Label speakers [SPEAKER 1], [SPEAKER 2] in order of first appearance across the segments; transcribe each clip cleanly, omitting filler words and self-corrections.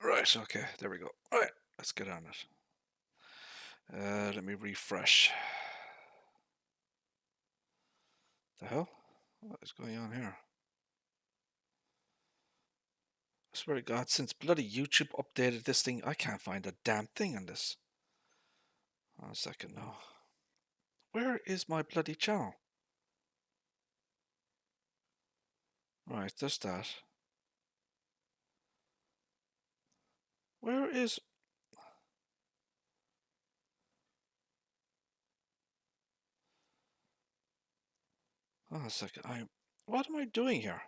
[SPEAKER 1] Right, okay, there we go. Alright, let's get on it. Let me refresh. The hell? What is going on here? I swear to God, since bloody YouTube updated this thing, I can't find a damn thing on this. Hold on a second now. Where is my bloody channel? Right, there's that. Where is... Hold on a second. What am I doing here?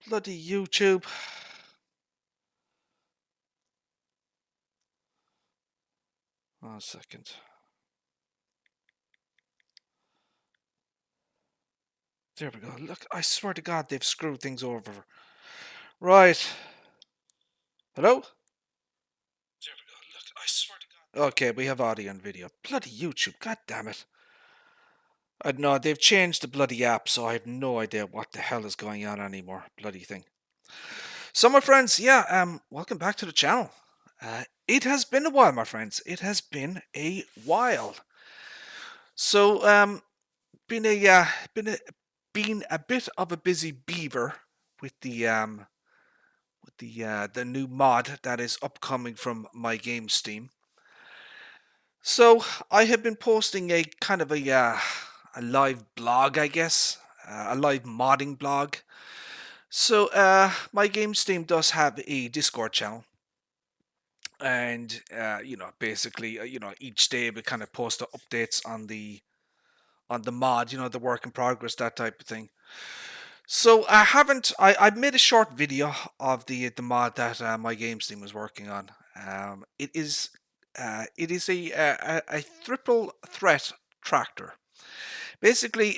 [SPEAKER 1] Bloody YouTube. Hold on a second. There we go. Look, I swear to God, they've screwed things over. Right. Hello? There we go. Look, I swear to God. Okay, we have audio and video. Bloody YouTube. God damn it. I know they've changed the bloody app, so I have no idea what the hell is going on anymore. Bloody thing. So, my friends, yeah, welcome back to the channel. It has been a while, my friends. It has been a while. So, been a been a bit of a busy beaver with the new mod that is upcoming from my game Steam. So I have been posting a kind of a live blog, I guess, a live modding blog. So my game Steam does have a Discord channel, and basically, each day we kind of post the updates on the mod, the work in progress, that type of thing. So I've made a short video of the mod that my game Steam was working on. It is a triple threat tractor. Basically,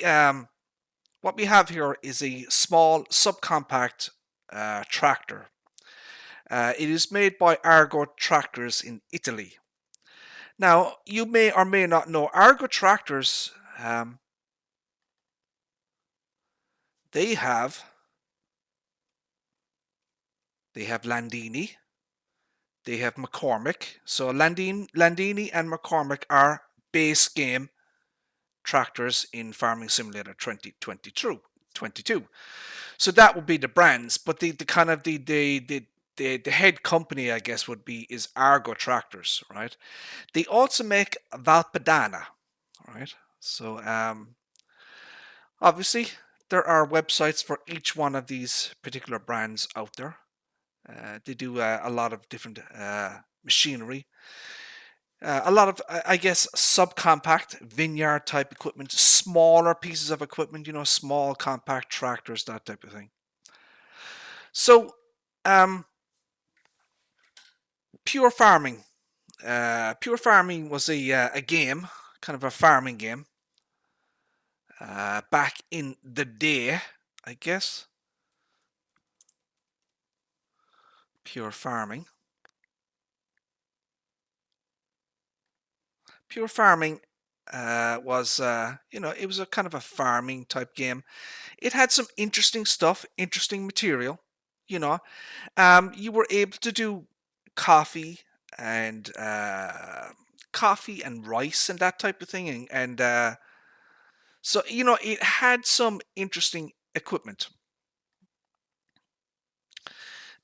[SPEAKER 1] what we have here is a small subcompact tractor. It is made by Argo Tractors in Italy. Now, you may or may not know Argo Tractors. They have Landini. They have McCormick. So Landini and McCormick are base game tractors in Farming Simulator 2022. So that would be the brands, but the kind of the head company, I guess, is Argo Tractors, right? They also make Valpadana, right? So obviously there are websites for each one of these particular brands out there. They do a lot of different machinery. A lot of, I guess, subcompact vineyard type equipment, smaller pieces of equipment, small compact tractors, that type of thing. So, Pure Farming. Pure Farming was a game, kind of a farming game, back in the day, I guess. Pure Farming. Pure Farming was, it was a kind of a farming type game. It had some interesting stuff, interesting material. You were able to do coffee and rice and that type of thing, and so it had some interesting equipment.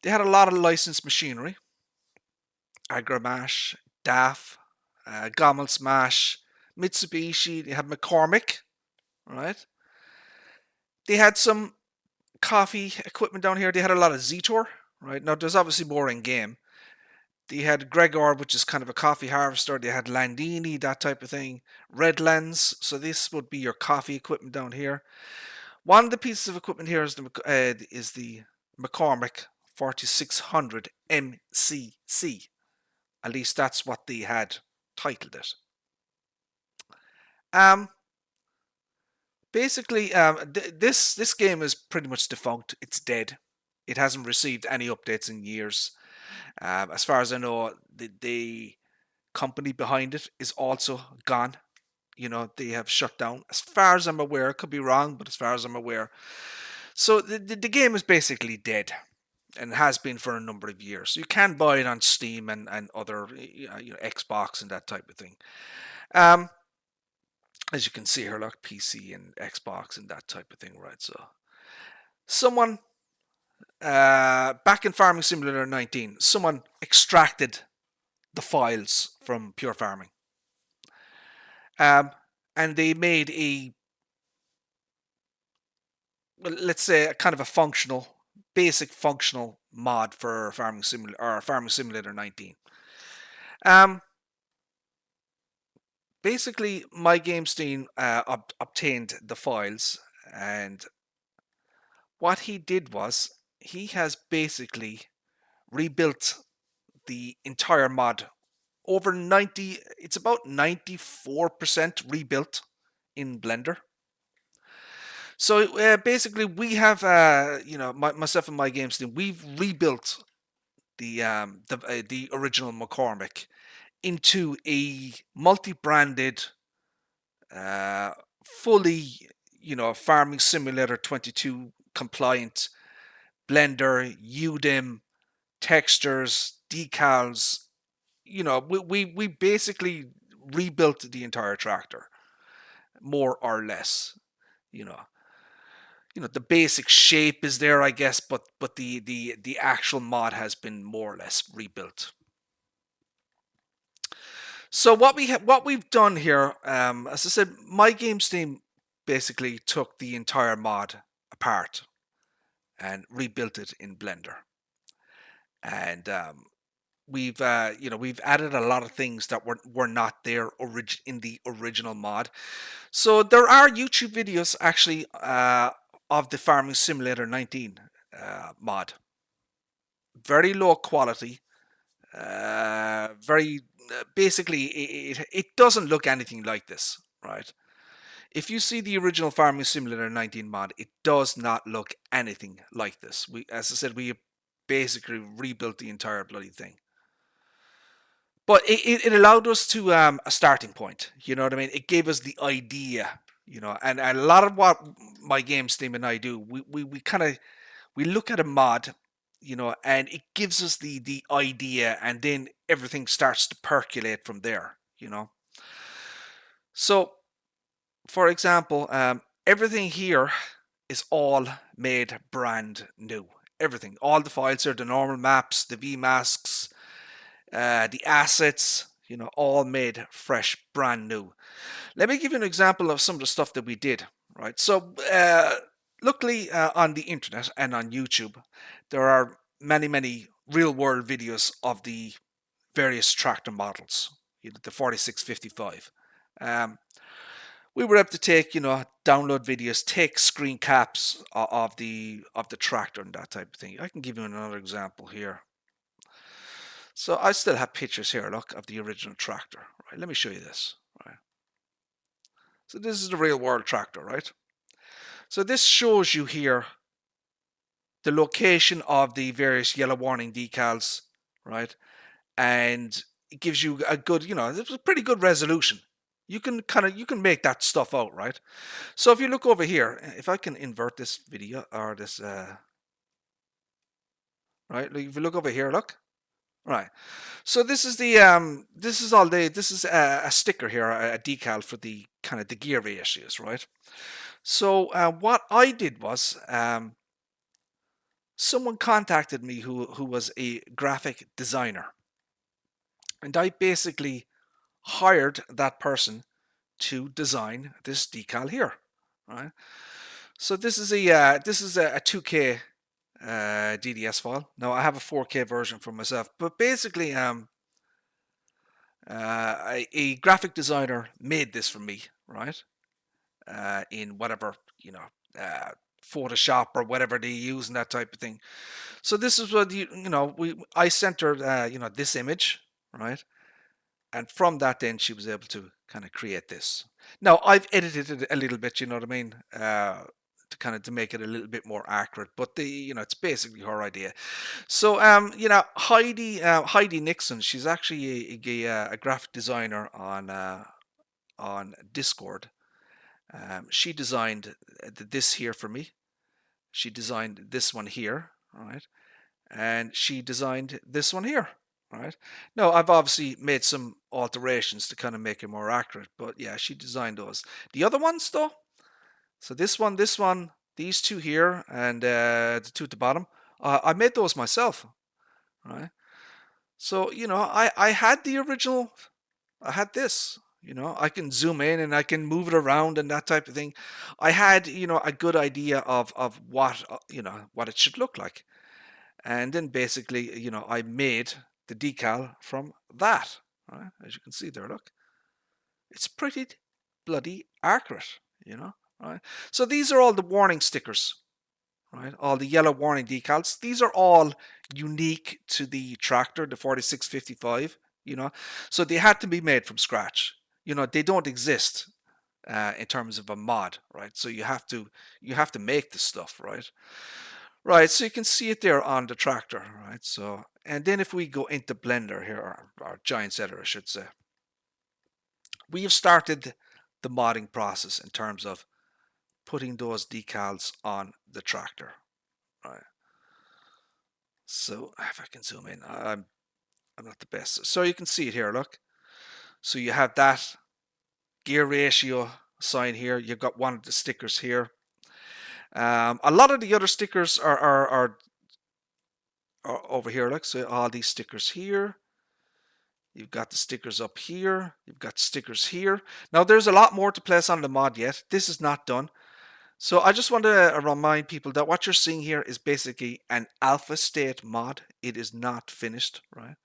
[SPEAKER 1] They had a lot of licensed machinery: Agramash, DAF, Gommel Smash, Mitsubishi. They had McCormick, right? They had some coffee equipment down here. They had a lot of Zetor, right? Now there's obviously more in game. They had Gregor, which is kind of a coffee harvester. They had Landini, that type of thing. Redlands, so this would be your coffee equipment down here. One of the pieces of equipment here is the McCormick 4600 MCC. At least that's what they had titled it. Basically, this game is pretty much defunct. It's dead. It hasn't received any updates in years. As far as I know, the company behind it is also gone. They have shut down. As far as I'm aware, could be wrong, but as far as I'm aware. So the game is basically dead. and has been for a number of years. You can buy it on Steam and other, Xbox and that type of thing. Um, as you can see here, like PC and Xbox and that type of thing, right? So someone back in Farming Simulator 19, someone extracted the files from Pure Farming, um, and they made a, well, let's say, a kind of a basic functional mod for Farming Simulator 19. Um, Basically, my GameSteen obtained the files, and what he did was he has basically rebuilt the entire mod. Over 90, it's about 94% rebuilt in Blender. So basically, we have, myself and my GameSteen, we've rebuilt the original McCormick into a multi-branded, uh, fully, Farming Simulator 22 compliant Blender, UDIM, textures, decals. We basically rebuilt the entire tractor, more or less. You know, the basic shape is there, I guess, but the actual mod has been more or less rebuilt. So what we've done here, as I said, my games team basically took the entire mod apart and rebuilt it in Blender, and we've added a lot of things that were not there in the original mod. So there are YouTube videos actually of the Farming Simulator 19 mod. Very low quality. Very basically, it doesn't look anything like this, right? If you see the original Farming Simulator 19 mod, it does not look anything like this. As I said, we basically rebuilt the entire bloody thing. But it allowed us to a starting point. You know what I mean? It gave us the idea. And a lot of what my games team and I do, we kind of we look at a mod, and it gives us the idea, and then everything starts to percolate from there. So, for example, everything here is all made brand new. Everything, all the files are the normal maps, the VMasks, the assets, all made fresh, brand new. Let me give you an example of some of the stuff that we did, right? So, luckily, on the internet and on YouTube, there are many, many real world videos of the various tractor models, the 4655. We were able to take, download videos, take screen caps of the tractor and that type of thing. I can give you another example here. So I still have pictures here, look, of the original tractor. Right, let me show you this. Right. So this is the real world tractor, right? So this shows you here the location of the various yellow warning decals, right? And it gives you a good, it's a pretty good resolution. You can make that stuff out, right? So if you look over here, if I can invert this video or this, right? If you look over here, look, right. So this is a sticker here, a decal for the kind of the gear ratios, right? So what I did was, someone contacted me who was a graphic designer, and I basically hired that person to design this decal here, right? So this is a 2K DDS file. Now I have a 4K version for myself, but basically, a graphic designer made this for me, right? In whatever, Photoshop or whatever they use and that type of thing. So this is what I sent her, this image, right? And from that, then she was able to kind of create this. Now I've edited it a little bit, you know what I mean, to make it a little bit more accurate. But it's basically her idea. So Heidi Nixon, she's actually a graphic designer on Discord. She designed this here for me. She designed this one here, right? and she designed this one here. Right. Now I've obviously made some alterations to kind of make it more accurate, but yeah, she designed those. The other ones though, so this one, these two here, and the two at the bottom, I made those myself. Right. So I had the original. I had this. I can zoom in and I can move it around and that type of thing. I had a good idea of what what it should look like. And then basically, I made the decal from that. Right? As you can see there, look. It's pretty bloody accurate, right? So these are all the warning stickers, right? All the yellow warning decals. These are all unique to the tractor, the 4655, So they had to be made from scratch. They don't exist in terms of a mod, right? So you have to make the stuff, right? Right, so you can see it there on the tractor, right? So, and then if we go into Blender here, or Giants Editor, I should say, we have started the modding process in terms of putting those decals on the tractor, right? So if I can zoom in, I'm not the best. So you can see it here, look. So you have that gear ratio sign here. You've got one of the stickers here. A lot of the other stickers are over here, look. So all these stickers here. You've got the stickers up here. You've got stickers here. Now there's a lot more to place on the mod yet. This is not done. So I just want to remind people that what you're seeing here is basically an alpha state mod. It is not finished, right?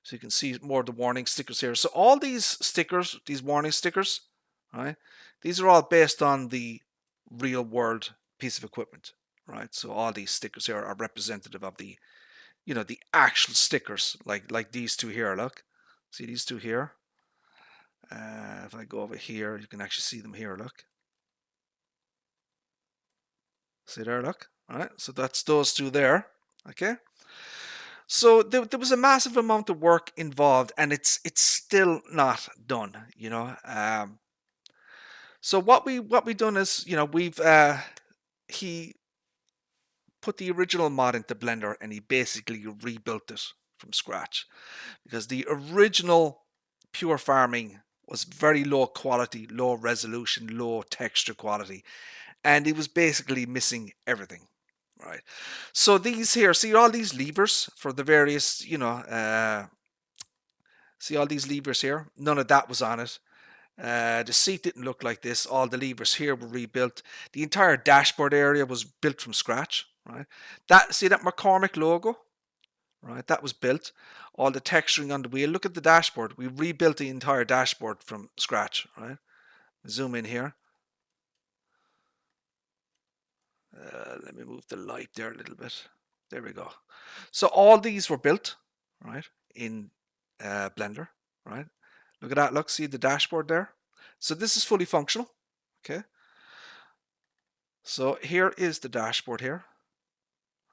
[SPEAKER 1] So you can see more of the warning stickers here. So all these stickers, these warning stickers, right? These are all based on the real world piece of equipment, right? So all these stickers here are representative of the actual stickers, like these two here. Look, see these two here. If I go over here, you can actually see them here. Look, see there. Look. All right. So that's those two there. Okay. So there was a massive amount of work involved, and it's still not done. So what we done is we've he put the original mod into Blender and he basically rebuilt it from scratch because the original pure farming was very low quality, low resolution, low texture quality, and it was basically missing everything. Right. So these here, see all these levers for the various, see all these levers here? None of that was on it. The seat didn't look like this. All the levers here were rebuilt. The entire dashboard area was built from scratch. Right. See that McCormick logo? Right. That was built. All the texturing on the wheel. Look at the dashboard. We rebuilt the entire dashboard from scratch. Right. Zoom in here. Let me move the light there a little bit. There we go. So all these were built, right, in Blender, right? Look at that. Look, see the dashboard there? So this is fully functional, okay? So here is the dashboard here,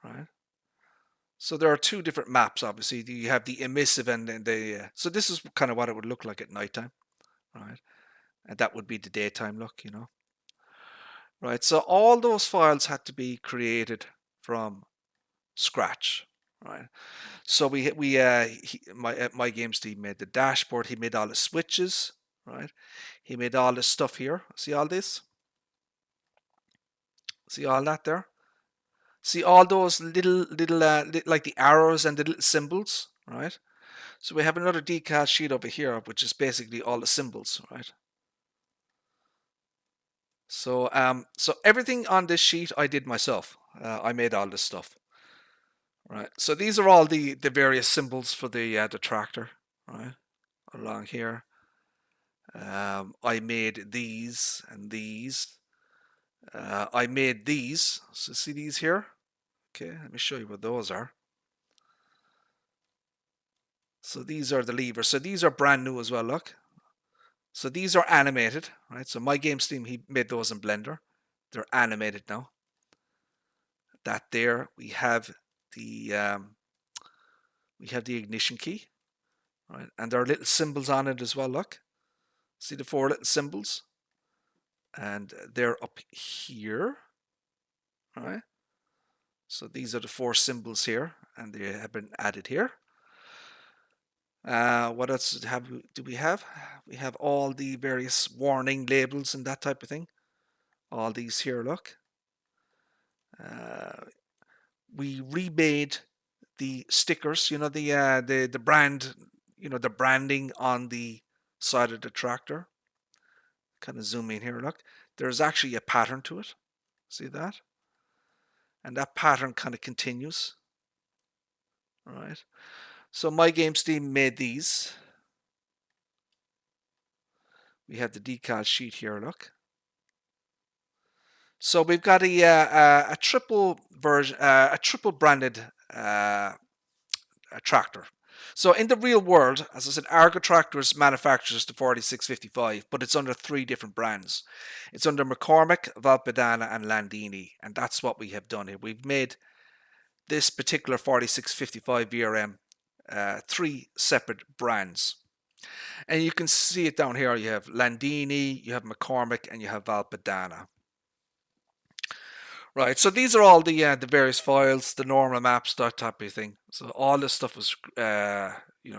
[SPEAKER 1] right? So there are two different maps, obviously. You have the emissive and the... so this is kind of what it would look like at nighttime, right? And that would be the daytime look, Right, so all those files had to be created from scratch, right? So my games team made the dashboard. He made all the switches, right? He made all this stuff here. See all this? See all that there? See all those little like the arrows and the little symbols, right? So we have another decal sheet over here, which is basically all the symbols, right? So everything on this sheet I did myself. I made all this stuff. Right. So these are all the various symbols for the tractor, right? Along here. I made these and these. I made these. So see these here? Okay, let me show you what those are. So these are the levers. So these are brand new as well, look. So these are animated, right? So my game team, he made those in Blender. They're animated now. That there, we have the ignition key, right? And there are little symbols on it as well, look. See the four little symbols? And they're up here, right? So these are the 4 symbols here, and they have been added here. What else do we have? We have all the various warning labels and that type of thing. All these here, look. We remade the stickers, the brand, the branding on the side of the tractor. Kind of zoom in here, look. There's actually a pattern to it. See that? And that pattern kind of continues. All right. So My Games team made these. We have the decal sheet here, look. So we've got a triple version, a triple branded tractor. So in the real world, as I said, Argo Tractors manufactures the 4655, but it's under 3 different brands. It's under McCormick, Valpadana, and Landini, and that's what we have done here. We've made this particular 4655 VRM 3 separate brands. And you can see it down here. You have Landini, you have McCormick, and you have Valpadana. Right, so these are all the various files, the normal maps, that type of thing. So all this stuff was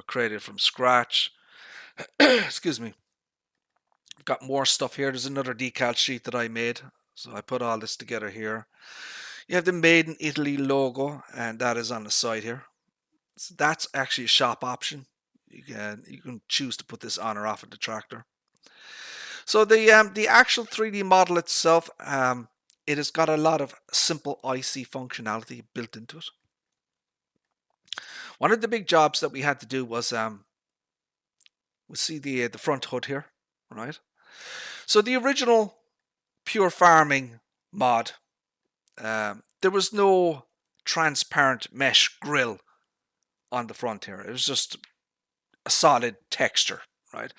[SPEAKER 1] created from scratch. Excuse me. I've got more stuff here. There's another decal sheet that I made. So I put all this together here. You have the Made in Italy logo, and that is on the side here. So that's actually a shop option. You can choose to put this on or off of the tractor. So the actual 3D model itself, it has got a lot of simple IC functionality built into it. One of the big jobs that we had to do was we see the front hood here, right? So the original pure farming mod, there was no transparent mesh grill on the front here. It was just a solid texture, right?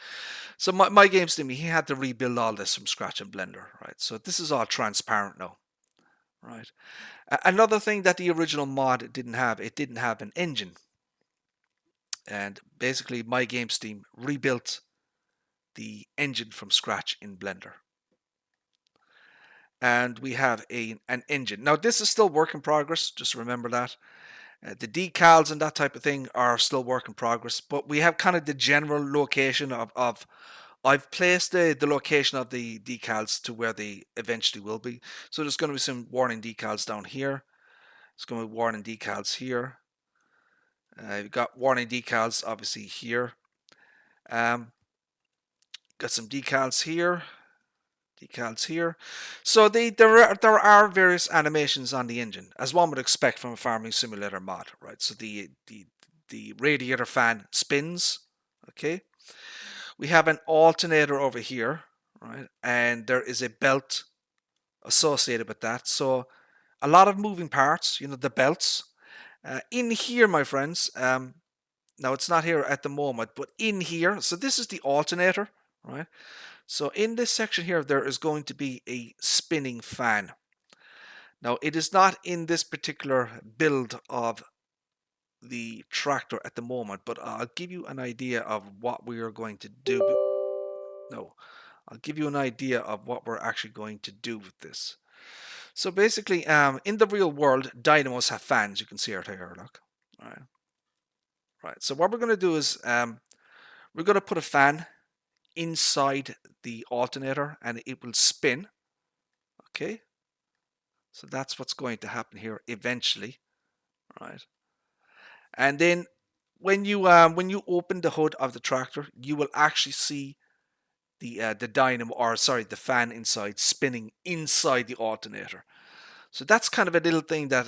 [SPEAKER 1] So my games team, he had to rebuild all this from scratch in Blender, right? So this is all transparent now, right? Another thing that the original mod didn't have, it didn't have an engine. And basically My Games team rebuilt the engine from scratch in Blender. And we have an engine. Now this is still work in progress, just remember that. The decals and that type of thing are still work in progress, but we have kind of the general location of I've placed the location of the decals to where they eventually will be. So there's going to be some warning decals down here. There's going to be warning decals here. You've got warning decals obviously here. Got some decals here. Decals here. So there are various animations on the engine, as one would expect from a farming simulator mod, right? So the radiator fan spins. Okay. We have an alternator over here, right? And there is a belt associated with that. So a lot of moving parts, the belts. In here, my friends, now it's not here at the moment, but in here, so this is the alternator, right? So in this section here, there is going to be a spinning fan. Now it is not in this particular build of the tractor at the moment, but I'll give you an idea of what we are going to do. No, I'll give you an idea of what we're actually going to do with this. So basically, in the real world, dynamos have fans. You can see it here, look. All right. Right. So what we're going to do is we're going to put a fan inside the alternator and it will spin. Okay. So that's what's going to happen here eventually. Right. And then when you open the hood of the tractor, you will actually see the dynamo, or sorry, the fan inside spinning inside the alternator. So that's kind of a little thing that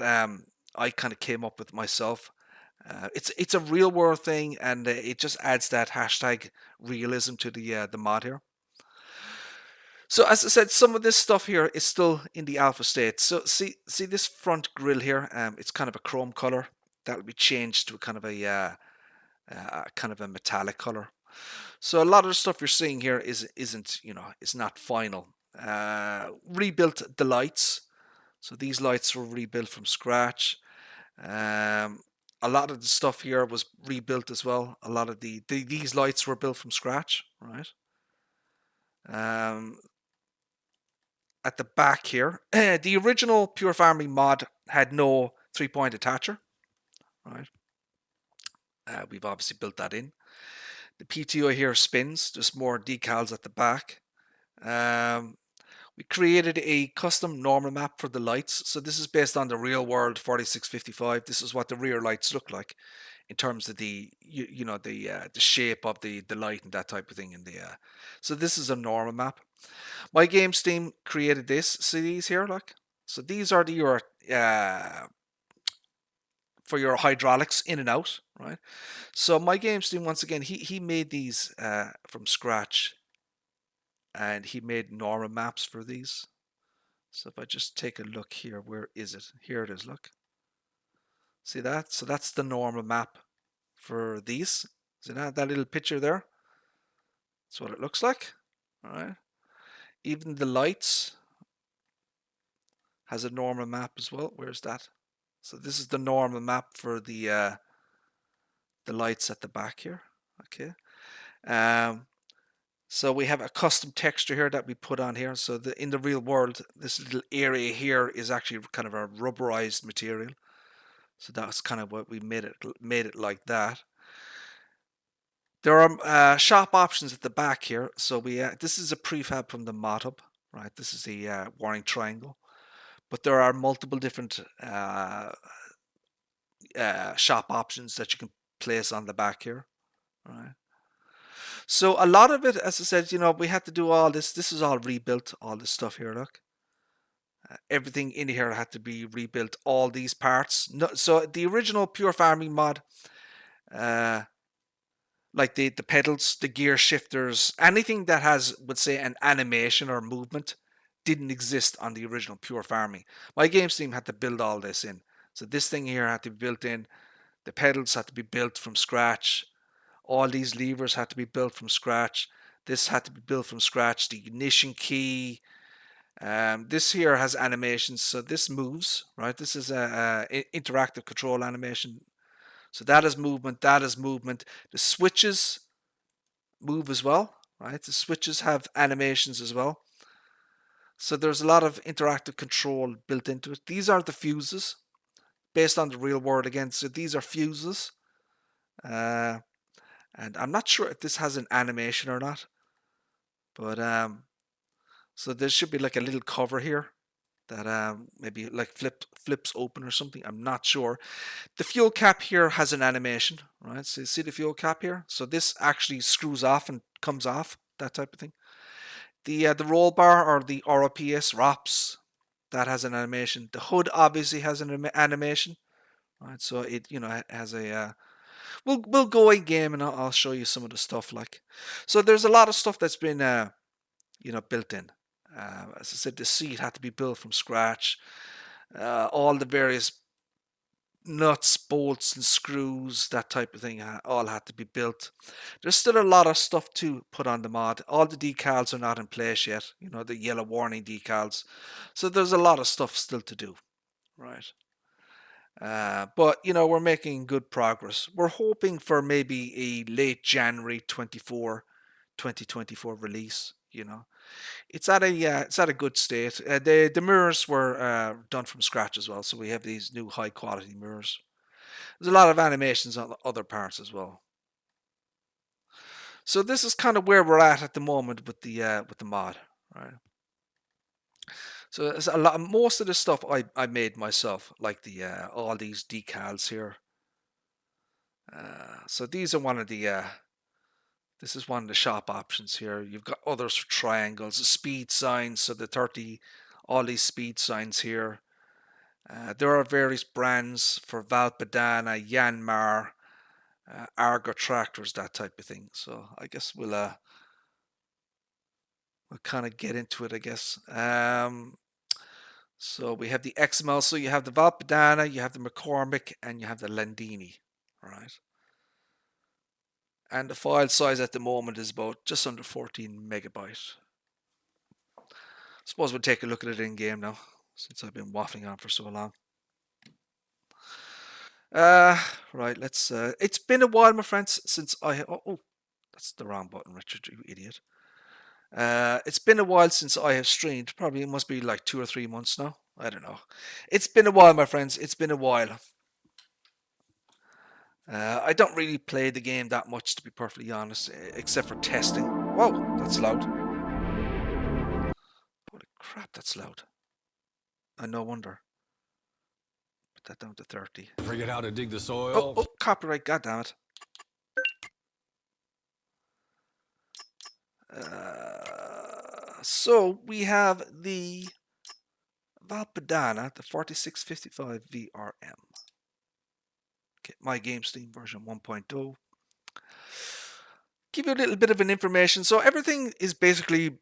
[SPEAKER 1] I kind of came up with myself. It's a real world thing, and it just adds that hashtag realism to the mod here. So as I said, some of this stuff here is still in the alpha state. So see this front grille here. It's kind of a chrome color that will be changed to kind of a metallic color. So a lot of the stuff you're seeing here isn't it's not final. Rebuilt the lights. So these lights were rebuilt from scratch. A lot of the stuff here was rebuilt as well. A lot of these lights were built from scratch, right? At the back here, the original Pure Farming mod had no 3-point attacher, right? We've obviously built that in. The PTO here spins. There's more decals at the back. We created a custom normal map for the lights. So this is based on the real world 4655. This is what the rear lights look like in terms of the the shape of the light and that type of thing in the so this is a normal map. My games team created this. See these here, like, so these are your for your hydraulics in and out, right? So my games team, once again, he made these from scratch, and he made normal maps for these. So if I just take a look here, where is it? Here it is, look. See that? So that's the normal map for these. See that little picture there? That's what it looks like. All right. Even the lights has a normal map as well. Where's that? So this is the normal map for the lights at the back here. Okay. So we have a custom texture here that we put on here. So in the real world, this little area here is actually kind of a rubberized material. So that's kind of what we made it like that. There are shop options at the back here. So this is a prefab from the mod hub, right? This is the warning triangle, but there are multiple different shop options that you can place on the back here, right? So a lot of it, as I said, we had to do all this. This is all rebuilt, all this stuff here. Look, everything in here had to be rebuilt. All these parts. No, so the original pure farming mod, like the pedals, the gear shifters, anything that has, would say, an animation or movement, didn't exist on the original pure farming. My games team had to build all this in. So this thing here had to be built in. The pedals had to be built from scratch. All these levers had to be built from scratch. This had to be built from scratch. The ignition key. This here has animations, so this moves, right? This is a interactive control animation. So that is movement. That is movement. The switches move as well, right? The switches have animations as well. So there's a lot of interactive control built into it. These are the fuses, based on the real world again. So these are fuses. And I'm not sure if this has an animation or not, but so there should be like a little cover here that maybe like flips open or something. I'm not sure. The fuel cap here has an animation, right? So you see the fuel cap here. So this actually screws off and comes off, that type of thing. The roll bar, or the ROPS ROPS, that has an animation. The hood obviously has an animation, right? So it has a we'll go in game and I'll show you some of the stuff, like. So there's a lot of stuff that's been built in. As I said, the seat had to be built from scratch. All the various nuts, bolts, and screws, that type of thing, all had to be built. There's still a lot of stuff to put on the mod. All the decals are not in place yet. The yellow warning decals. So there's a lot of stuff still to do, right? But we're making good progress. We're hoping for maybe a late January 2024 release. It's at a good state. The mirrors were done from scratch as well, so we have these new high quality mirrors. There's a lot of animations on other parts as well. So this is kind of where we're at the moment with the mod, right? So it's most of the stuff I made myself, like all these decals here. So these are one of the this is one of the shop options here. You've got others for triangles, speed signs, so the 30, all these speed signs here. There are various brands for Valpadana, Yanmar, Argo tractors, that type of thing. So I guess we'll kind of get into it, I guess. So we have the XML. So you have the Valpadana, you have the McCormick, and you have the Landini, all right? And the file size at the moment is about just under 14 megabytes. Suppose we'll take a look at it in game now, since I've been waffling on for so long. Right, let's it's been a while, my friends, since oh, that's the wrong button, Richard, you idiot. It's been a while since I have streamed. Probably it must be like 2 or 3 months now. I don't know. It's been a while, my friends. It's been a while. I don't really play the game that much, to be perfectly honest, except for testing. Whoa, that's loud. Holy crap, that's loud. No wonder. Put that down to 30.
[SPEAKER 2] Forget how to dig the
[SPEAKER 1] Oh,
[SPEAKER 2] soil.
[SPEAKER 1] oh, copyright, goddammit. So we have the Valpadana, the 4655 VRM. Okay, my game Steam version 1.0. Give you a little bit of an information. So everything is basically,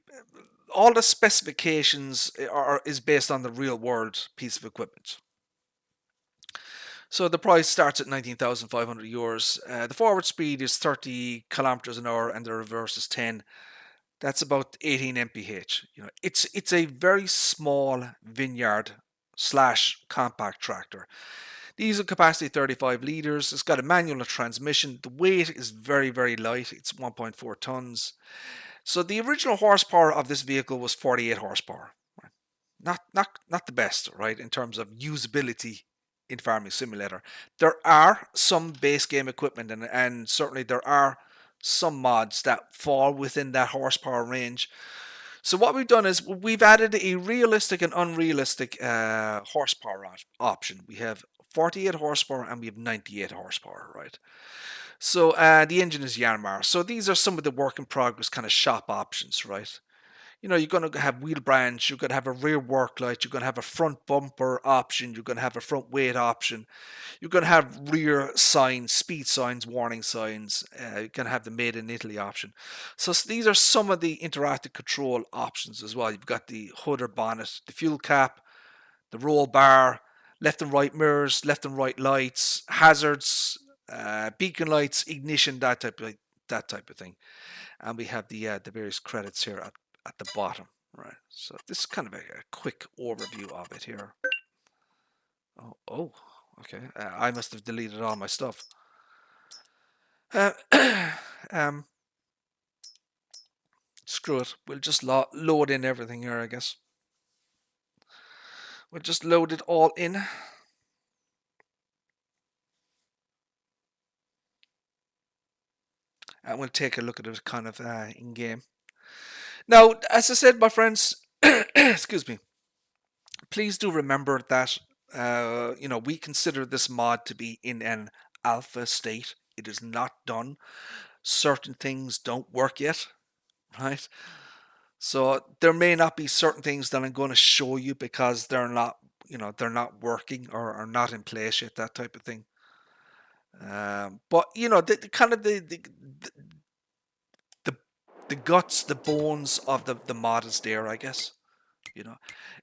[SPEAKER 1] all the specifications is based on the real world piece of equipment. So the price starts at 19,500 euros. The forward speed is 30 kilometers an hour, and the reverse is 10. That's about 18 mph. It's a very small vineyard slash compact tractor. Diesel capacity 35 litres. It's got a manual transmission. The weight is very, very light. It's 1.4 tons. So the original horsepower of this vehicle was 48 horsepower. Not the best, right, in terms of usability in Farming Simulator. There are some base game equipment, and certainly there are some mods that fall within that horsepower range. So what we've done is we've added a realistic and unrealistic horsepower option. We have 48 horsepower and we have 98 horsepower, right? So the engine is Yanmar. So these are some of the work in progress kind of shop options, right? You're going to have wheel branch, you're going to have a rear work light, you're going to have a front bumper option, you're going to have a front weight option, you're going to have rear signs, speed signs, warning signs, you're going to have the made in Italy option. So these are some of the interactive control options as well. You've got the hood or bonnet, the fuel cap, the roll bar, left and right mirrors, left and right lights, hazards, beacon lights, ignition, that type of thing. And we have the various credits here at the bottom, right? So this is kind of a quick overview of it here. Oh, okay. I must have deleted all my stuff. Screw it. We'll just load in everything here, I guess. We'll just load it all in. And we'll take a look at it kind of in game. Now, as I said, my friends, excuse me, please do remember that we consider this mod to be in an alpha state. It is not done. Certain things don't work yet, right? So there may not be certain things that I'm going to show you because they're not, they're not working or are not in place yet, that type of thing. But the kind of the guts, the bones of the mod is there, I guess.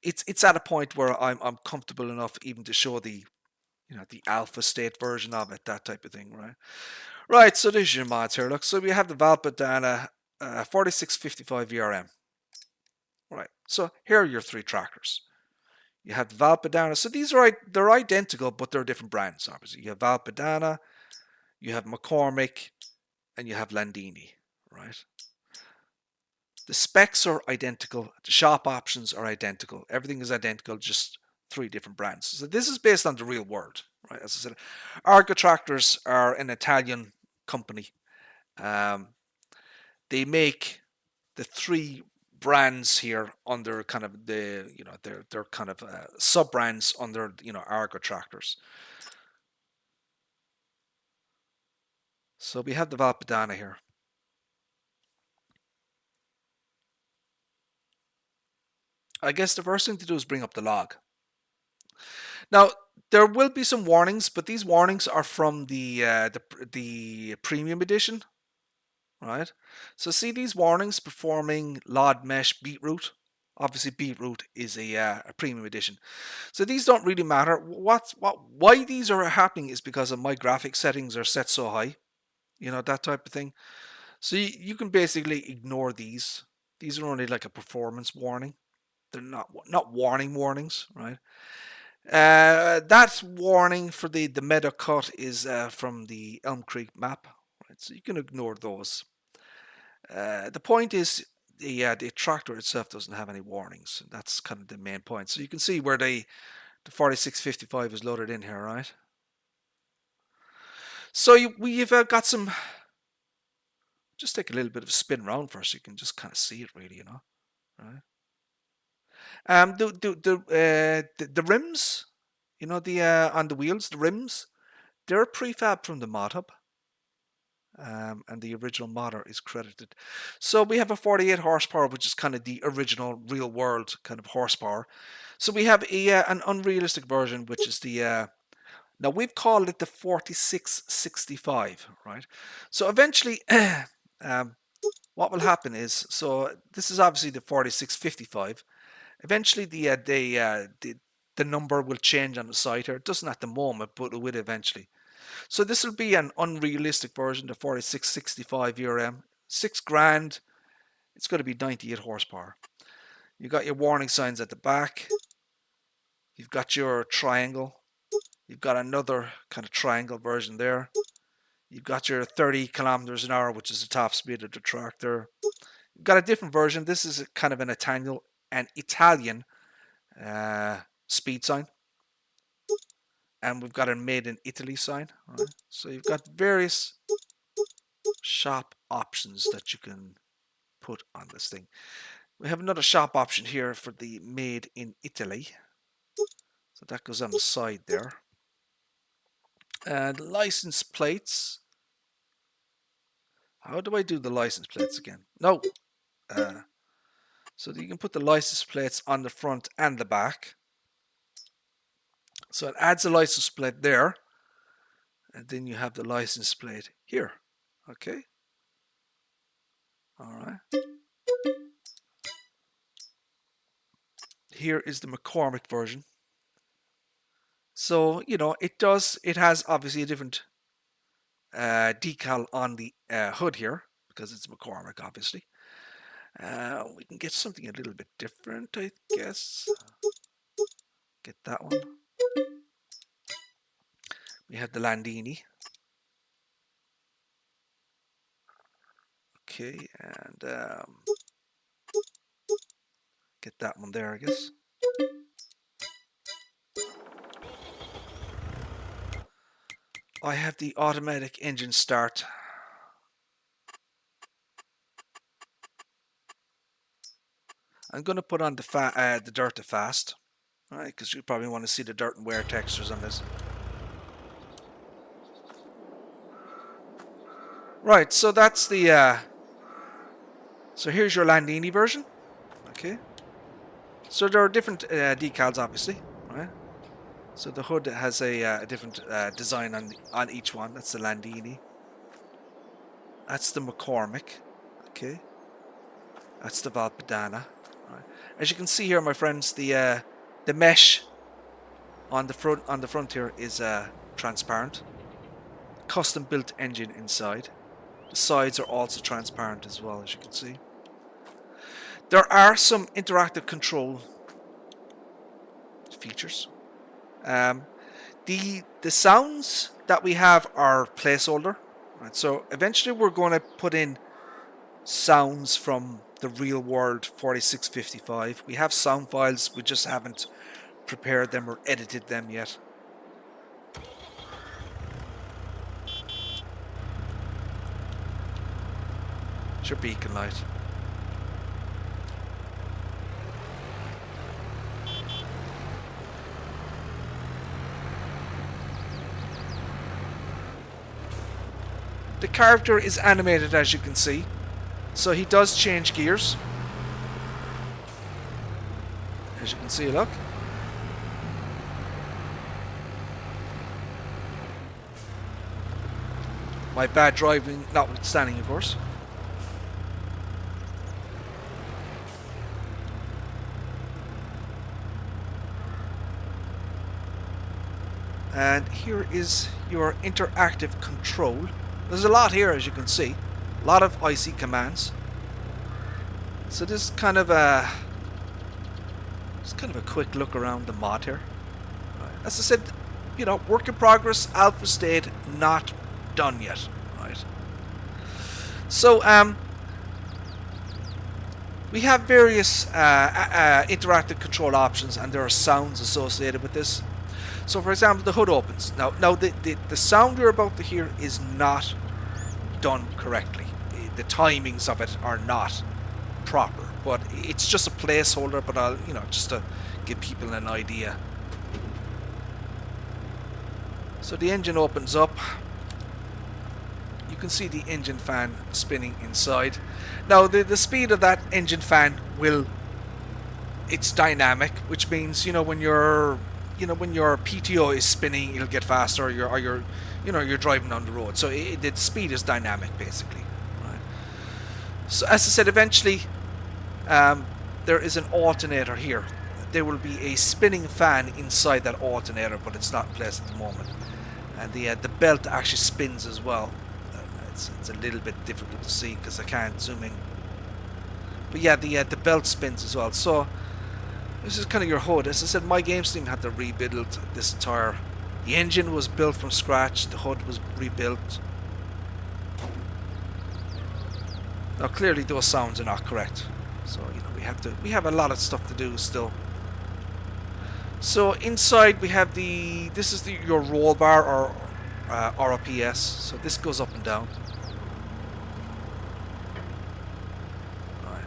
[SPEAKER 1] It's at a point where I'm comfortable enough even to show the the alpha state version of it, that type of thing, right? Right, so there's your mods here. Look, so we have the Valpadana 4655 VRM. Right, so here are your three tractors. You have the Valpadana. So they're identical, but they're different brands, obviously. You have Valpadana, you have McCormick, and you have Landini, right? The specs are identical. The shop options are identical. Everything is identical, just three different brands. So this is based on the real world, right? As I said, Argo Tractors are an Italian company. They make the three brands here under kind of the they're kind of sub brands under Argo Tractors. So we have the Valpadana here. I guess the first thing to do is bring up the log. Now there will be some warnings, but these warnings are from the premium edition, right? So see these warnings: performing LOD mesh beetroot. Obviously, beetroot is a premium edition, so these don't really matter. Why these are happening is because of my graphic settings are set so high, that type of thing. So you can basically ignore these. These are only like a performance warning. They're not warnings, right? That warning for the meadow cut is from the Elm Creek map, right? So you can ignore those. The point is the tractor itself doesn't have any warnings. That's kind of the main point. So you can see where the 4655 is loaded in here, right? So we've got some. Just take a little bit of a spin around first. So you can just kind of see it, really, you know. Right. The rims, you know, the on the wheels, the rims, they're prefab from the mod hub. And the original modder is credited. So we have a 48 horsepower, which is kind of the original real world kind of horsepower. So we have an unrealistic version, which is the now we've called it the 4665, right? So eventually, what will happen is, so this is obviously the 4655. Eventually, the number will change on the site here. It doesn't at the moment, but it will eventually. So this will be an unrealistic version, the 4665 URM. $6,000. It's going to be 98 horsepower. You've got your warning signs at the back. You've got your triangle. You've got another kind of triangle version there. You've got your 30 kilometers an hour, which is the top speed of the tractor. You've got a different version. This is kind of an Italian speed sign. And we've got a made in Italy sign. Right? So you've got various shop options that you can put on this thing. We have another shop option here for the made in Italy. So that goes on the side there. And license plates. How do I do the license plates again? No. So you can put the license plates on the front and the back. So it adds a license plate there. And then you have the license plate here. Okay. All right. Here is the McCormick version. So, you know, it has obviously a different decal on the hood here because it's McCormick, obviously. We can get something a little bit different, I guess. Get that one. We have the Landini. Okay, and get that one there, I guess. I have the automatic engine start. I'm going to put on the dirt to fast, all right? Because you probably want to see the dirt and wear textures on this. Right, so that's the. So here's your Landini version. Okay. So there are different decals, obviously, right? So the hood has a different design on each one. That's the Landini. That's the McCormick. Okay. That's the Valpadana. Right. As you can see here, my friends, the mesh on the front here is transparent. Custom built engine inside. The sides are also transparent as well, as you can see. There are some interactive control features. The sounds that we have are placeholder. Right? So eventually we're going to put in sounds from the real world 4655. We have sound files, we just haven't prepared them or edited them yet. It's your beacon light. The character is animated, as you can see, so he does change gears. As you can see, look. My bad driving notwithstanding, of course. And here is your interactive control. There's a lot here, as you can see. A lot of IC commands. So this is kind of a quick look around the mod here. Right. As I said, you know, work in progress, alpha state, not done yet. Right. So We have various interactive control options, and there are sounds associated with this. So for example, the hood opens. Now the sound you're about to hear is not done correctly. The timings of it are not proper, but it's just a placeholder, but I'll, just to give people an idea. So the engine opens up. You can see the engine fan spinning inside. Now the speed of that engine fan it's dynamic, which means when your PTO is spinning, it'll get faster, or you're driving on the road. So the speed is dynamic, basically. Right. So as I said, eventually there is an alternator here. There will be a spinning fan inside that alternator, but it's not in place at the moment. And the belt actually spins as well. It's a little bit difficult to see because I can't zoom in. But yeah, the belt spins as well. So this is kind of your hood. As I said, my games team had to rebuild this entire. The engine was built from scratch. The hood was rebuilt. Now clearly those sounds are not correct. So we have a lot of stuff to do still. So inside we have this is your roll bar or ROPS. So this goes up and down. Right.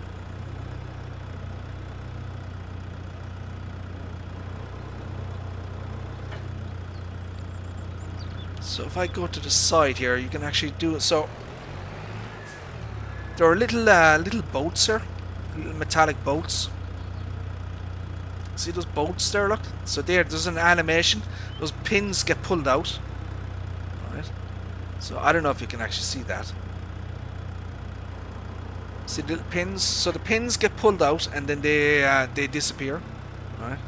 [SPEAKER 1] So if I go to the side here, you can actually do it. So there are little boats here, little metallic boats. See those boats there, look? So there's an animation. Those pins get pulled out. Alright. So I don't know if you can actually see that. See the little pins? So the pins get pulled out and then they disappear. Alright.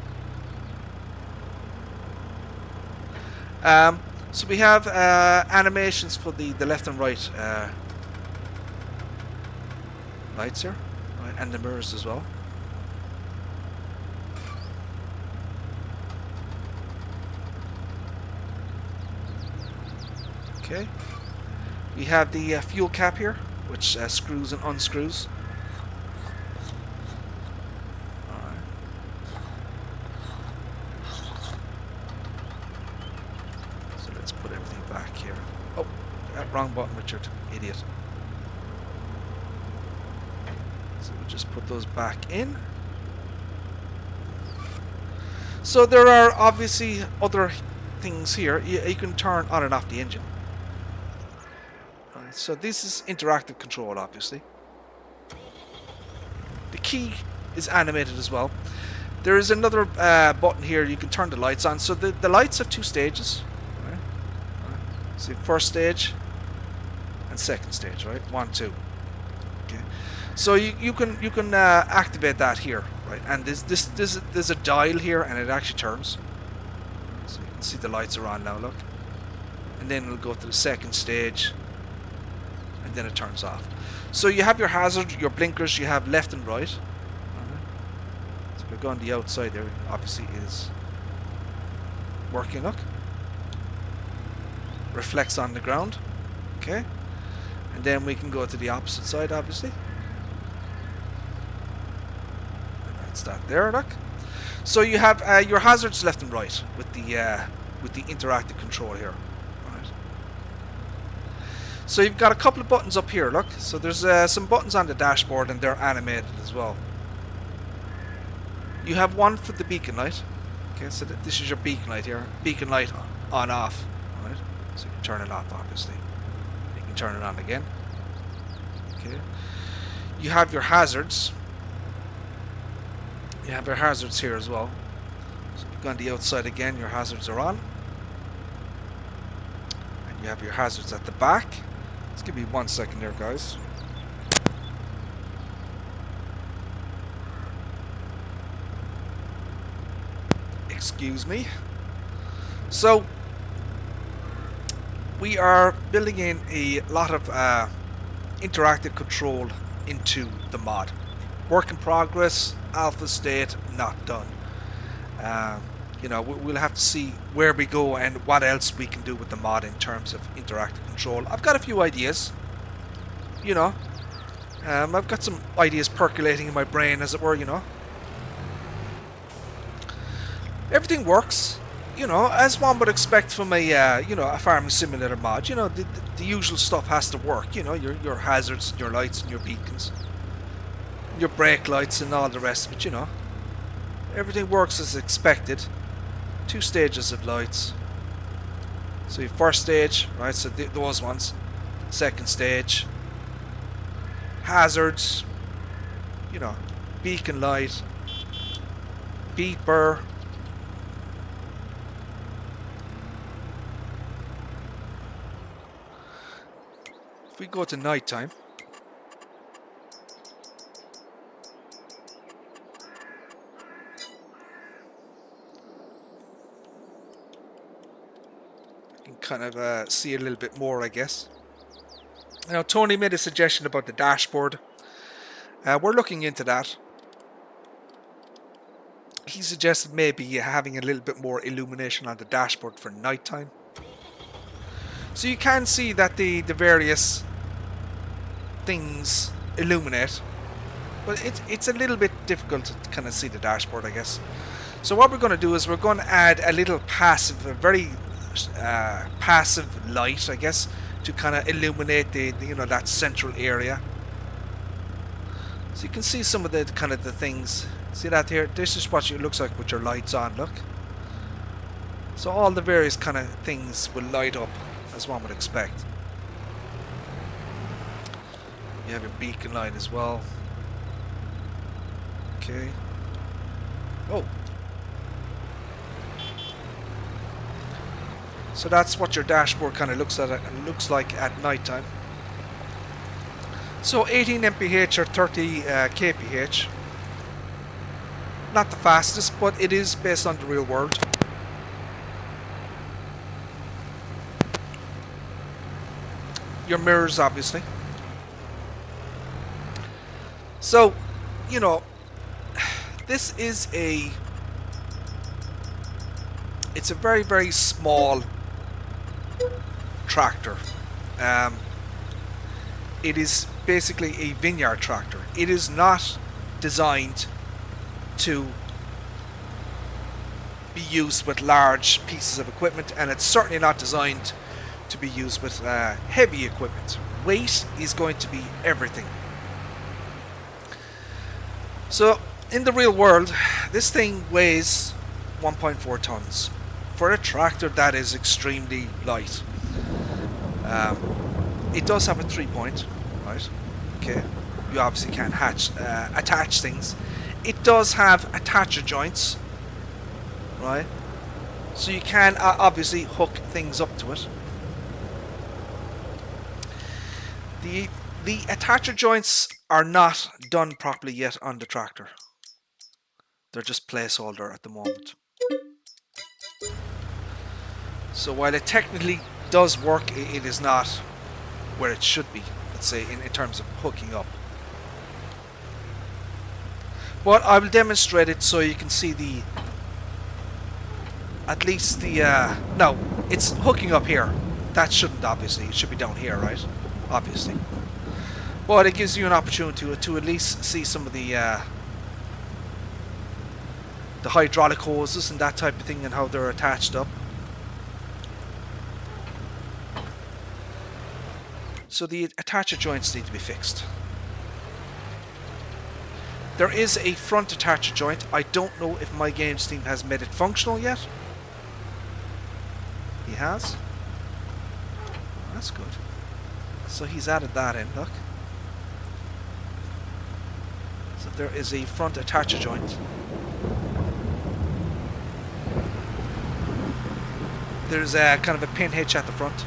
[SPEAKER 1] So we have animations for the left and right lights here. Right, and the mirrors as well. Okay, we have the fuel cap here, which screws and unscrews. Alright. So let's put everything back here. Oh, wrong button, Richard. Idiot. So we'll just put those back in. So there are obviously other things here. You can turn on and off the engine. So this is interactive control, obviously. The key is animated as well. There is another button here. You can turn the lights on. So the lights have two stages. Right? Right. See, first stage and second stage, right? 1, 2. Okay. So you can activate that here, right? And there's a dial here, and it actually turns. So you can see the lights are on now. Look, and then it'll go to the second stage. And then it turns off. So you have your hazard, your blinkers, you have left and right. So we're going the outside there, obviously is working, look. Reflects on the ground. Okay. And then we can go to the opposite side, obviously. And that's that there, look. So you have your hazards left and right with the interactive control here. So you've got a couple of buttons up here, look. So there's some buttons on the dashboard and they're animated as well. You have one for the beacon light. Okay, so this is your beacon light here. Beacon light on off. Right? So you can turn it off, obviously. You can turn it on again. Okay. You have your hazards. You have your hazards here as well. So you've gone the outside again, your hazards are on. And you have your hazards at the back. Just give me 1 second there, guys. Excuse me. So we are building in a lot of interactive control into the mod. Work in progress, alpha state, not done. We'll have to see where we go and what else we can do with the mod in terms of interactive control. I've got a few ideas, I've got some ideas percolating in my brain, as it were, you know. Everything works, you know, as one would expect from a, you know, a farming simulator mod. You know, the usual stuff has to work. You know, your hazards, and your lights, and your beacons, your brake lights, and all the rest of it. You know, everything works as expected. 2 stages of lights. So your first stage, right? So those ones. Second stage. Hazards. You know, beacon light, beeper. If we go to nighttime, you can kind of see a little bit more, I guess. Now, Tony made a suggestion about the dashboard. We're looking into that. He suggested maybe having a little bit more illumination on the dashboard for nighttime. So you can see that the various things illuminate, but it's a little bit difficult to kind of see the dashboard, I guess. So what we're going to do is we're going to add a little passive, a very passive light, I guess, to kind of illuminate the you know, that central area. So you can see some of the kind of the things. See that here? This is what it looks like with your lights on, look. So all the various kind of things will light up as one would expect. You have your beacon light as well. Okay. Oh. So that's what your dashboard kind of looks like at night time. So 18 mph or 30 kph. Not the fastest, but it is based on the real world. Your mirrors, obviously. So, you know, this is it's a very, very small tractor. It is basically a vineyard tractor. It is not designed to be used with large pieces of equipment, and it's certainly not designed to be used with heavy equipment. Weight is going to be everything. So in the real world, this thing weighs 1.4 tons. For a tractor, that is extremely light. It does have a 3-point, right? Okay, you obviously can't attach things. It does have attacher joints, right? So you can obviously hook things up to it. The attacher joints are not done properly yet on the tractor. They're just placeholder at the moment. So while it technically does work, it is not where it should be, let's say, in terms of hooking up. But I will demonstrate it so you can see the, at least the, no, it's hooking up here. That shouldn't, obviously, it should be down here, right? Obviously. But it gives you an opportunity to at least see some of the hydraulic hoses and that type of thing and how they're attached up. So the attacher joints need to be fixed. There is a front attacher joint. I don't know if my games team has made it functional yet. He has. That's good. So he's added that in, look. So there is a front attacher joint. There's a kind of a pin hitch at the front.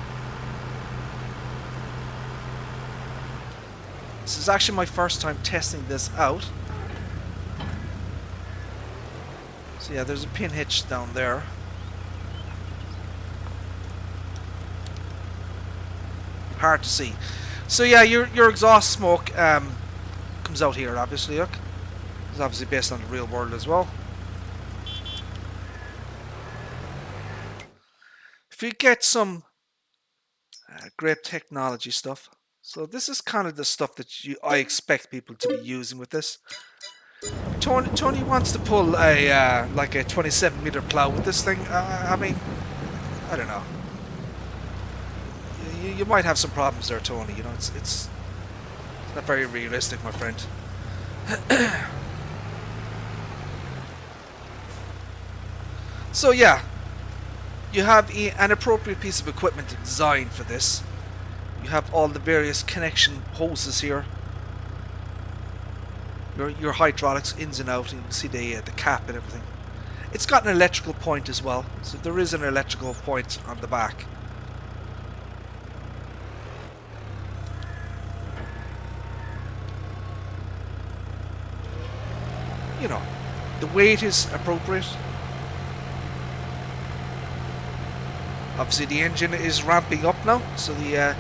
[SPEAKER 1] This is actually my first time testing this out. So yeah, there's a pin hitch down there. Hard to see. So yeah, your exhaust smoke comes out here, obviously, look. It's obviously based on the real world as well. If you get some great technology stuff, So this is kind of the stuff that I expect people to be using with this. Tony wants to pull a like a 27-meter plow with this thing. I mean, I don't know. You might have some problems there, Tony. You know, it's not very realistic, my friend. So yeah, you have an appropriate piece of equipment designed for this. You have all the various connection hoses here. Your hydraulics ins and out, and you can see the cap and everything. It's got an electrical point as well, so there is an electrical point on the back. You know, the weight is appropriate. Obviously the engine is ramping up now, so the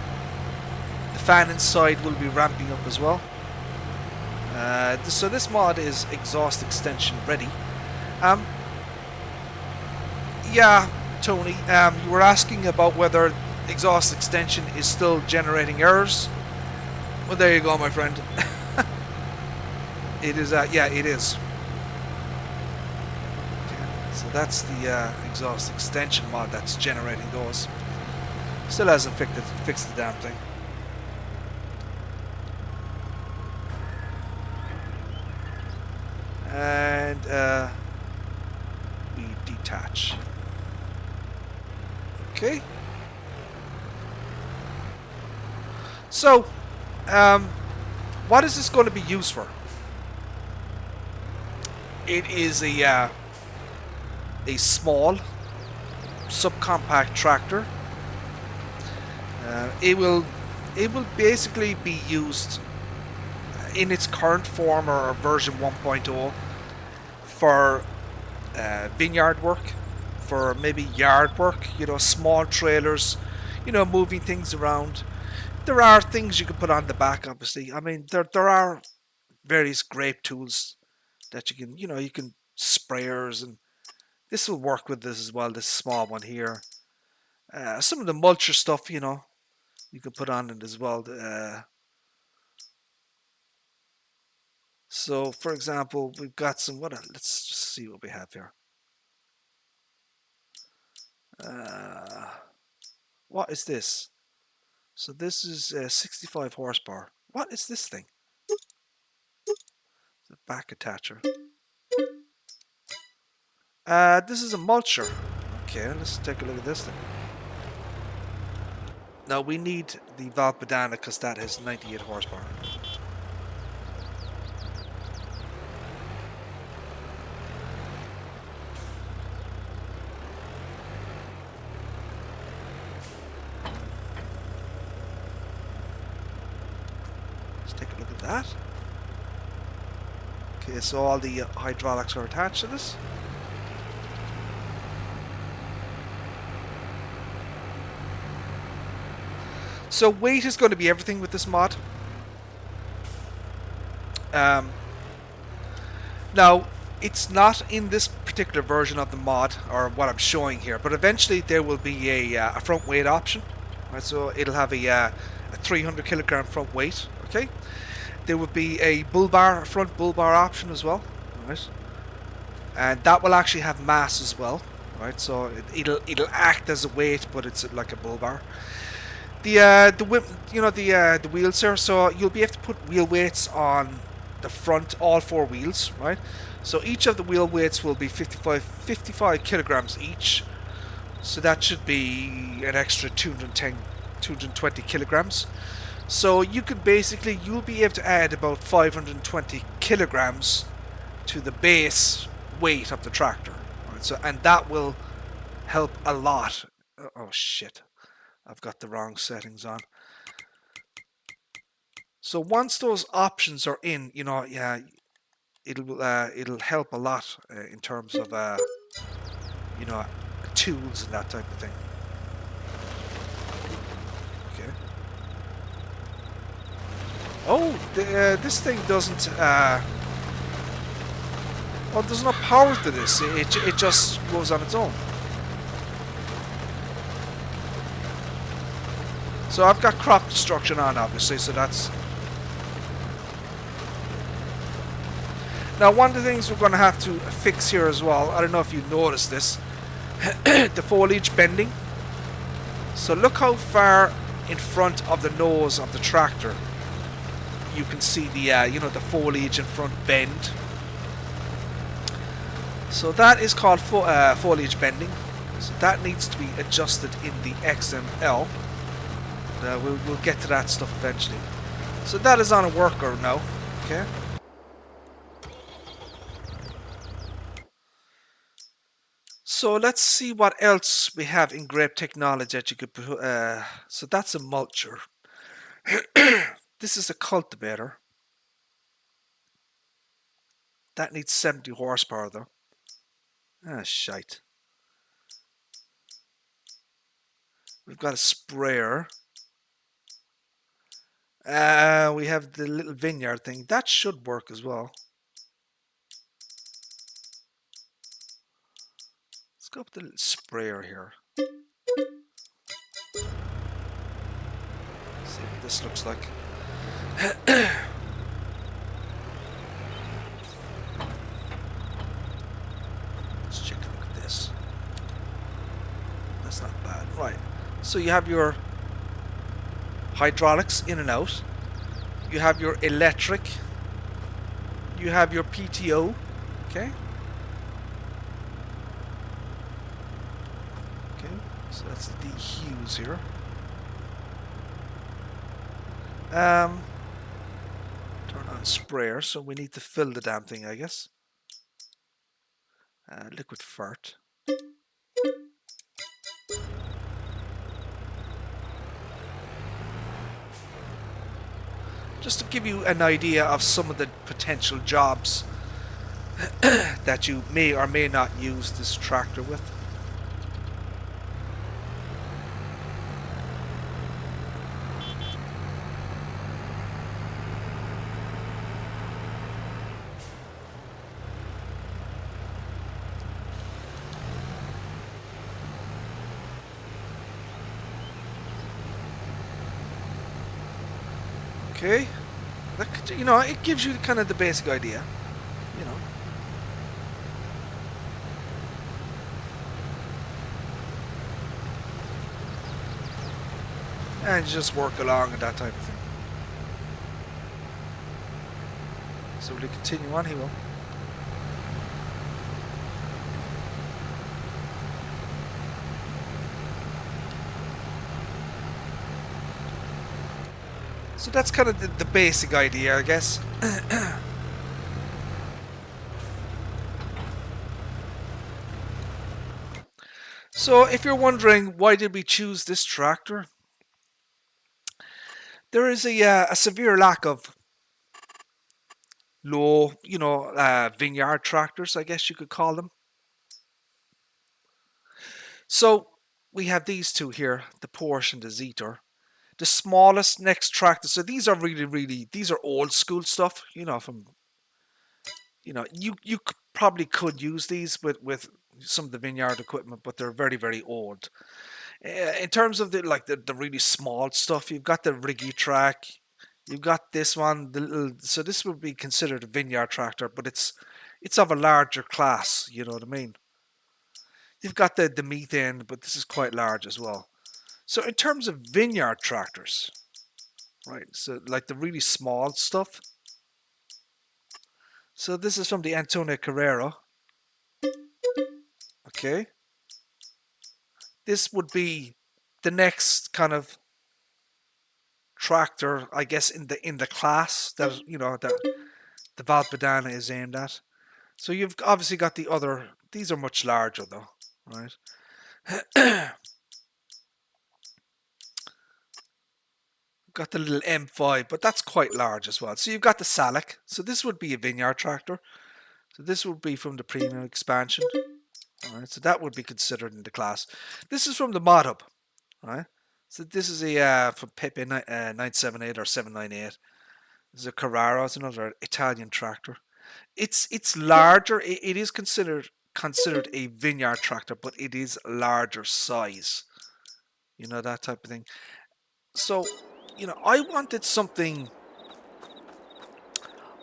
[SPEAKER 1] fan inside will be ramping up as well. So this mod is exhaust extension ready. Yeah, Tony, you were asking about whether exhaust extension is still generating errors. Well, there you go, my friend. It is, yeah, it is. So that's the exhaust extension mod that's generating those. Still hasn't fixed the damn thing. And we detach. Okay. So, what is this going to be used for? It is a small subcompact tractor. It will basically be used in its current form or version 1.0 for vineyard work, for maybe yard work, you know, small trailers, you know, moving things around. There are things you can put on the back, obviously. I mean, there are various grape tools that you can, you know, you can sprayers, and this will work with this as well, this small one here. Some of the mulcher stuff, you know, you can put on it as well. So, for example, we've got some, let's just see what we have here. What is this? So this is 65 horsepower. What is this thing? The back attacher. This is a mulcher. Okay, let's take a look at this thing. Now we need the Valpadana because that has 98 horsepower. Let's take a look at that. Okay, so all the hydraulics are attached to this. So weight is going to be everything with this mod. Now, it's not in this particular version of the mod, or what I'm showing here, but eventually there will be a front weight option. Right, so it'll have a 300 kilogram front weight. Okay, there will be a front bull bar option as well. Right, and that will actually have mass as well. Right, so it'll act as a weight, but it's like a bull bar. The wheels here, so you'll be able to put wheel weights on the front, all four wheels, right? So each of the wheel weights will be 55 kilograms each, so that should be an extra 220 kilograms. So you could basically, you'll be able to add about 520 kilograms to the base weight of the tractor, right? So, and that will help a lot. Oh shit, I've got the wrong settings on. So once those options are in, you know, yeah, it'll help a lot in terms of you know, tools and that type of thing. Okay. Oh, this thing doesn't. Well, there's no power to this. It just goes on its own. So I've got crop destruction on, obviously, so that's... Now, one of the things we're going to have to fix here as well, I don't know if you noticed this, the foliage bending. So look how far in front of the nose of the tractor you can see the, you know, the foliage in front bend. So that is called foliage bending. So that needs to be adjusted in the XML. We'll get to that stuff eventually. So that is on a worker now. Okay. So let's see what else we have in grape technology that you could put. So that's a mulcher. This is a cultivator. That needs 70 horsepower though. Ah, shite. We've got a sprayer. We have the little vineyard thing. That should work as well. Let's go with the little sprayer here. See what this looks like. Let's check a look at this. That's not bad. Right. So you have your hydraulics in and out. You have your electric. You have your PTO. Okay. Okay. So that's the hues here. Turn on sprayer. So we need to fill the damn thing, I guess. Liquid fart. Just to give you an idea of some of the potential jobs that you may or may not use this tractor with. Okay, you know, it gives you kind of the basic idea, you know. And just work along and that type of thing. So will he continue on? He will. So that's kind of the basic idea, I guess. So if you're wondering why did we choose this tractor, there is a severe lack of low, you know, vineyard tractors, I guess you could call them. So we have these two here, the Porsche and the Zetor. The smallest next tractor. So these are really, these are old school stuff, you know, from, you know, you probably could use these with some of the vineyard equipment, but they're very old. In terms of the really small stuff, you've got the Riggy track, you've got this one, the little, so this would be considered a vineyard tractor, but it's of a larger class, you know what I mean? You've got the methane, but this is quite large as well. So in terms of vineyard tractors, right, so like the really small stuff. So this is from the Antonio Carrera. Okay. This would be the next kind of tractor, I guess, in the class that, you know, that the Valpadana is aimed at. So you've obviously got the other, these are much larger though, right? Got the little M5, but that's quite large as well. So you've got the Salic. So this would be a vineyard tractor. So this would be from the premium expansion. All right, so that would be considered in the class. This is from the mod hub. All right, so this is a from Pepe 978 or 798. This is a Carrara. It's another Italian tractor. It's larger. It is considered a vineyard tractor, but it is larger size. You know, that type of thing. So, I wanted something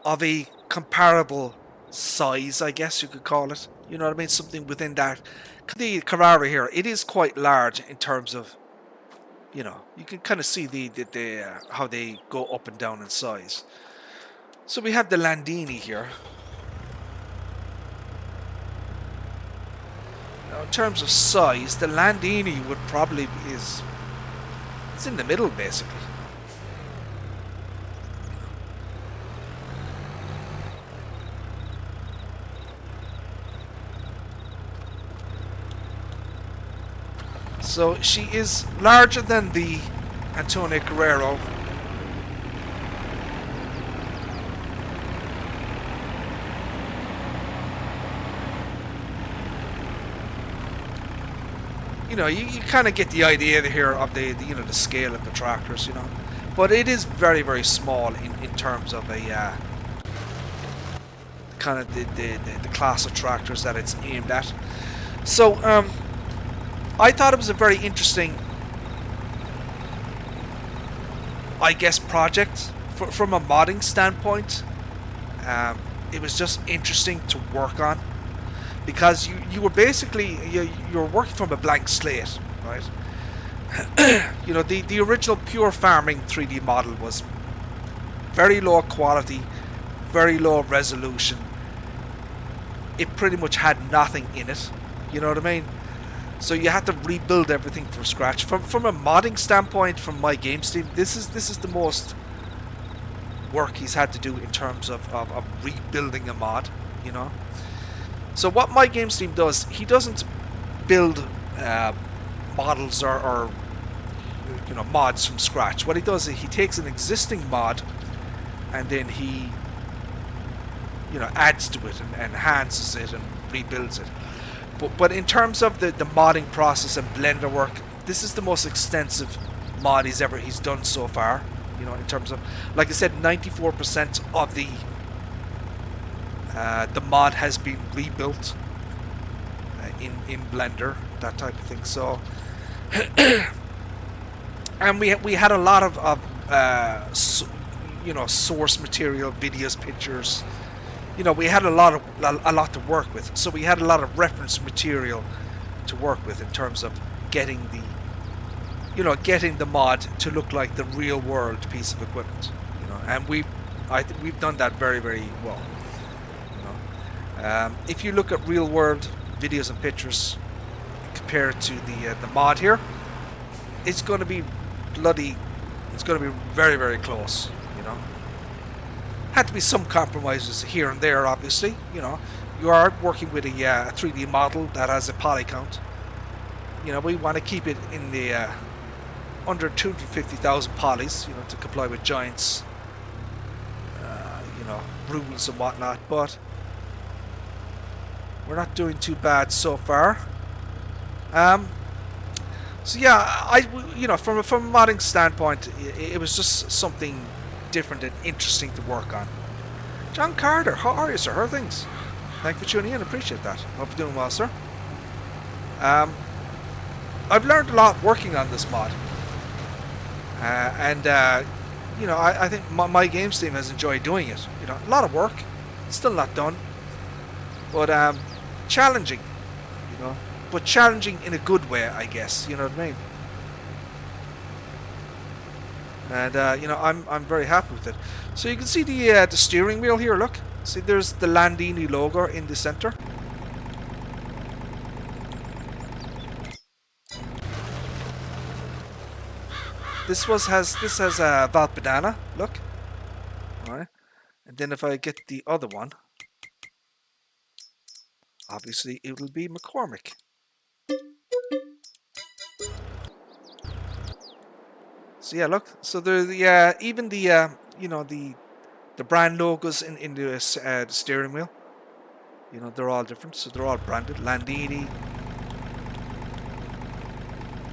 [SPEAKER 1] of a comparable size, I guess you could call it. You know what I mean? Something within that. The Carrara here, it is quite large in terms of, you can kind of see how they go up and down in size. So we have the Landini here. Now, in terms of size, the Landini would probably it's in the middle basically. So she is larger than the Antonio Guerrero. You kind of get the idea here of the scale of the tractors, but it is very, very small in terms of a kind of the class of tractors that it's aimed at. So I thought it was a very interesting, I guess, project from a modding standpoint. It was just interesting to work on. Because you were basically you were working from a blank slate, right? The original pure farming 3D model was very low quality, very low resolution. It pretty much had nothing in it. You know what I mean? So you had to rebuild everything from scratch. From a modding standpoint, from my games team, this is the most work he's had to do in terms of rebuilding a mod. So what my games team does, he doesn't build models or mods from scratch. What he does is he takes an existing mod and then he adds to it and enhances it and rebuilds it. But in terms of the modding process and Blender work, this is the most extensive mod he's done so far. In terms of, like I said, 94% of the mod has been rebuilt in Blender, that type of thing. So, and we had a lot of source material, videos, pictures. We had a lot to work with. So we had a lot of reference material to work with in terms of getting the mod to look like the real world piece of equipment. And I think we've done that very, very well. If you look at real world videos and pictures compared to the mod here, it's going to be very, very close. Had to be some compromises here and there, obviously. You are working with a 3D model that has a poly count. We want to keep it in the under 250,000 polys, to comply with Giant's rules and whatnot, but we're not doing too bad so far. So yeah, from a modding standpoint, it was just something different and interesting to work on. John Carter, how are you, sir? How are things? Thank you for tuning in. Appreciate that. Hope you're doing well, sir. I've learned a lot working on this mod, I think my games team has enjoyed doing it. A lot of work, still not done, but challenging, but challenging in a good way, I guess. You know what I mean? And I'm very happy with it. So you can see the steering wheel here. Look, see, there's the Landini logo in the center. This has Valpadana. Look, all right. And then if I get the other one, obviously it will be McCormick. So yeah, look. So there's even the the brand logos in the steering wheel. They're all different. So they're all branded. Landini.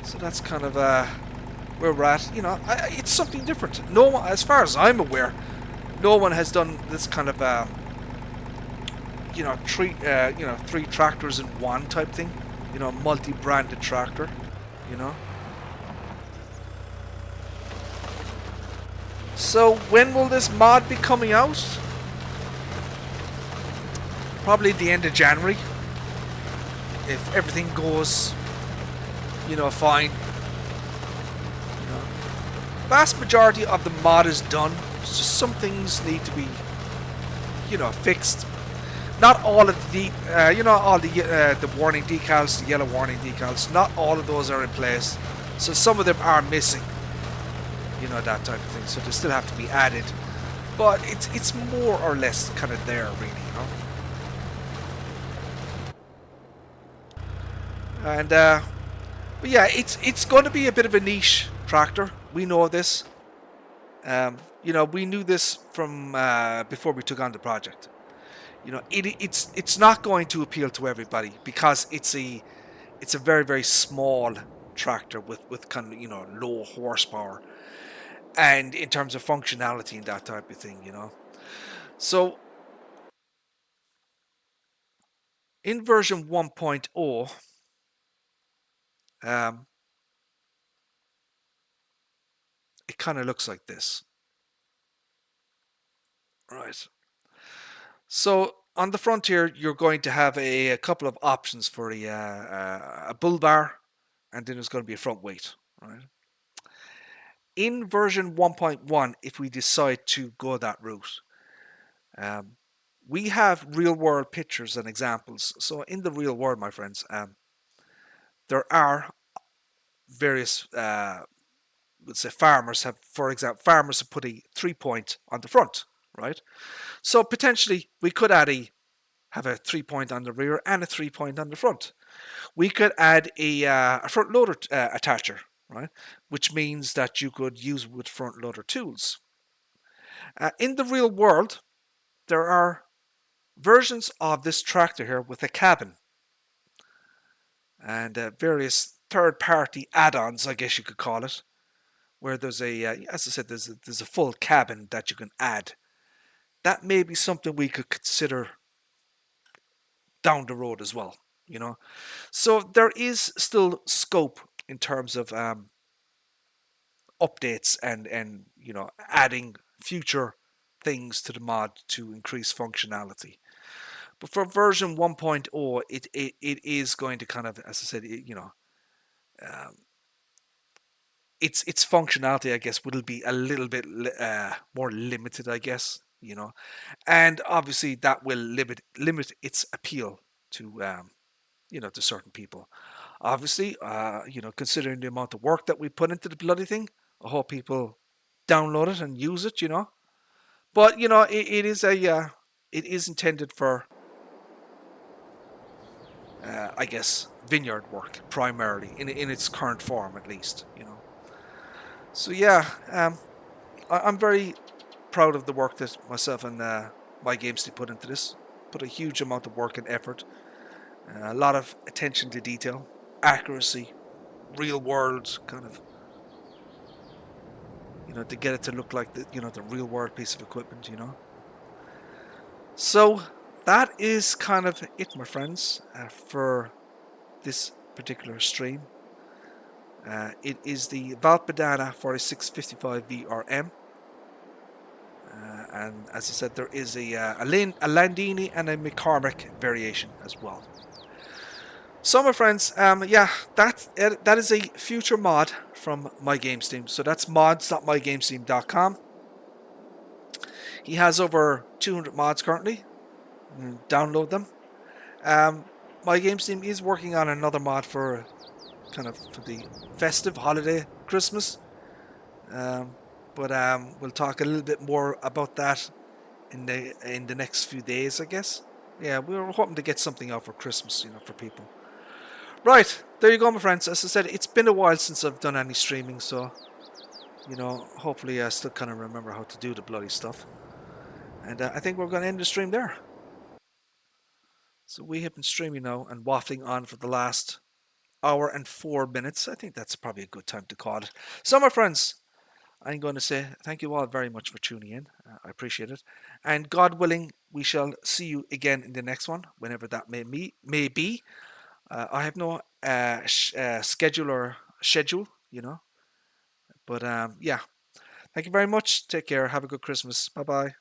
[SPEAKER 1] So that's kind of where we're at. It's something different. No one, as far as I'm aware, no one has done this kind of three tractors in one type thing. Multi-branded tractor. So when will this mod be coming out? Probably the end of January, if everything goes, fine. Vast majority of the mod is done. It's just some things need to be, fixed. Not all of all the warning decals, the yellow warning decals. Not all of those are in place, so some of them are missing. That type of thing. So they still have to be added, but it's more or less kind of there, really. And but yeah, it's going to be a bit of a niche tractor. We know this. We knew this from before we took on the project. It's not going to appeal to everybody because it's a very very small tractor with kind of low horsepower and in terms of functionality and that type of thing. So in version 1.0, um, it kind of looks like this, right? So on the front here, you're going to have a couple of options for a bull bar, and then there's going to be a front weight, right? In version 1.1, if we decide to go that route, um, we have real world pictures and examples. So in the real world, my friends, there are various, let's say, farmers have, for example, farmers have put a 3-point on the front, right? So potentially we could have a 3-point on the rear and a 3-point on the front. We could add a front loader attacher, right? Which means that you could use with front loader tools. In the real world, there are versions of this tractor here with a cabin and various third-party add-ons, I guess you could call it, where there's as I said, there's a full cabin that you can add. That may be something we could consider down the road as well. So there is still scope in terms of updates and adding future things to the mod to increase functionality. But for version 1.0, it is going to kind of, as I said, um, its functionality, I guess, will be a little bit more limited, I guess. And obviously that will limit its appeal to certain people. Obviously, considering the amount of work that we put into the bloody thing, I hope people download it and use it. But it is intended for, I guess, vineyard work primarily in its current form, at least. So yeah, I'm very proud of the work that myself and my games team put into this. Put a huge amount of work and effort, a lot of attention to detail, accuracy, real world kind of, to get it to look like the real world piece of equipment. So that is kind of it, my friends, for this particular stream. It is the Valpadana 4655 VRM. And as I said, there is a Landini and a McCormick variation as well. So, my friends, yeah, that is a future mod from My Games Team. So that's mods.mygamesteam.com. He has over 200 mods currently. Download them. My Games Team is working on another mod for the festive holiday Christmas. But we'll talk a little bit more about that in the next few days, I guess. Yeah, we were hoping to get something out for Christmas, for people. Right, there you go, my friends. As I said, it's been a while since I've done any streaming, so hopefully I still kind of remember how to do the bloody stuff. And I think we're going to end the stream there. So we have been streaming now and waffling on for the last hour and 4 minutes. I think that's probably a good time to call it. So, my friends, I'm going to say thank you all very much for tuning in. I appreciate it. And God willing, we shall see you again in the next one, whenever that may be. I have no schedule, but yeah. Thank you very much. Take care. Have a good Christmas. Bye bye.